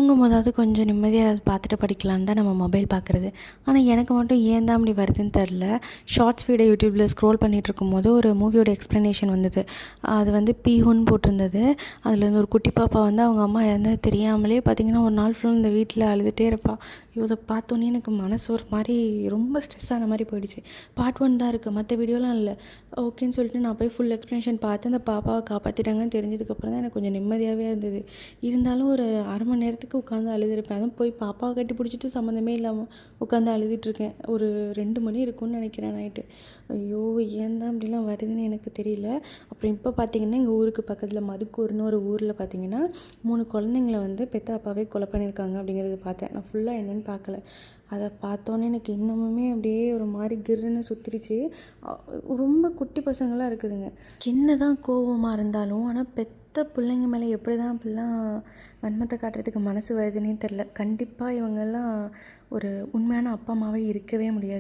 தூங்கும்போதாவது கொஞ்சம் நிம்மதியாக பார்த்துட்டு படிக்கலான்னு தான் நம்ம மொபைல் பார்க்குறது. ஆனால் எனக்கு மட்டும் ஏன் தான் அப்படி வருதுன்னு தெரில. ஷார்ட்ஸ் வீடியோ யூடியூப்பில் ஸ்க்ரோல் பண்ணிகிட்டு இருக்கும்போது ஒரு மூவியோட எக்ஸ்ப்ளனேஷன் வந்தது. அது வந்து பீஹுன்னு போட்டிருந்தது. அதில் வந்து ஒரு குட்டி பாப்பா வந்து அவங்க அம்மா இறந்தது தெரியாமலே பார்த்திங்கன்னா ஒரு நாள் ஃபுல்லாக இந்த வீட்டில் அழுதுகிட்டே இருப்பாள். இதை பார்த்தோன்னே எனக்கு மனசு ஒரு மாதிரி ரொம்ப ஸ்ட்ரெஸ் ஆன மாதிரி போயிடுச்சு. பார்ட் 1 தான் இருக்குது, மற்ற வீடியோலாம் இல்லை. ஓகேன்னு சொல்லிட்டு நான் போய் ஃபுல் எக்ஸ்ப்ளனேஷன் பார்த்து அந்த பாப்பாவை காப்பாற்றிட்டாங்கன்னு தெரிஞ்சதுக்கப்புறம் தான் எனக்கு கொஞ்சம் நிம்மதியாகவே இருந்தது. இருந்தாலும் ஒரு அரை மணி நேரத்துக்கு உட்காந்து அழுதுருப்பேன். அதுவும் போய் பாப்பாவை கட்டி பிடிச்சிட்டு சம்மந்தமே இல்லாமல் உட்காந்து அழுதுட்டுருக்கேன். ஒரு 2 மணி இருக்கும்னு நினைக்கிறேன் நைட்டு. ஐயோ, ஏன் தான் அப்படிலாம் வருதுன்னு எனக்கு தெரியல. அப்புறம் இப்போ பார்த்திங்கன்னா எங்கள் ஊருக்கு பக்கத்தில் மதுக்கூர்னு ஒரு ஊரில் பார்த்திங்கன்னா 3 குழந்தைங்கள வந்து பெத்த அப்பாவே கொலை பண்ணியிருக்காங்க அப்படிங்கிறத பார்த்தேன். நான் ஃபுல்லாக என்னென்னு பார்க்கல. அதை பார்த்தோன்னே எனக்கு இன்னமுமே அப்படியே ஒரு மாதிரி கிர்ன்னு சுற்றிருச்சு. ரொம்ப குட்டி பசங்களாக இருக்குதுங்க. என்ன தான் கோவமாக இருந்தாலும் ஆனால் பெத்த பிள்ளைங்க மேலே எப்படி தான் அப்படிலாம் வன்மத்தை காட்டுறதுக்கு மனசு வருதுன்னே தெரில. கண்டிப்பாக இவங்கெல்லாம் ஒரு உண்மையான அப்பா அம்மாவே இருக்கவே முடியாது.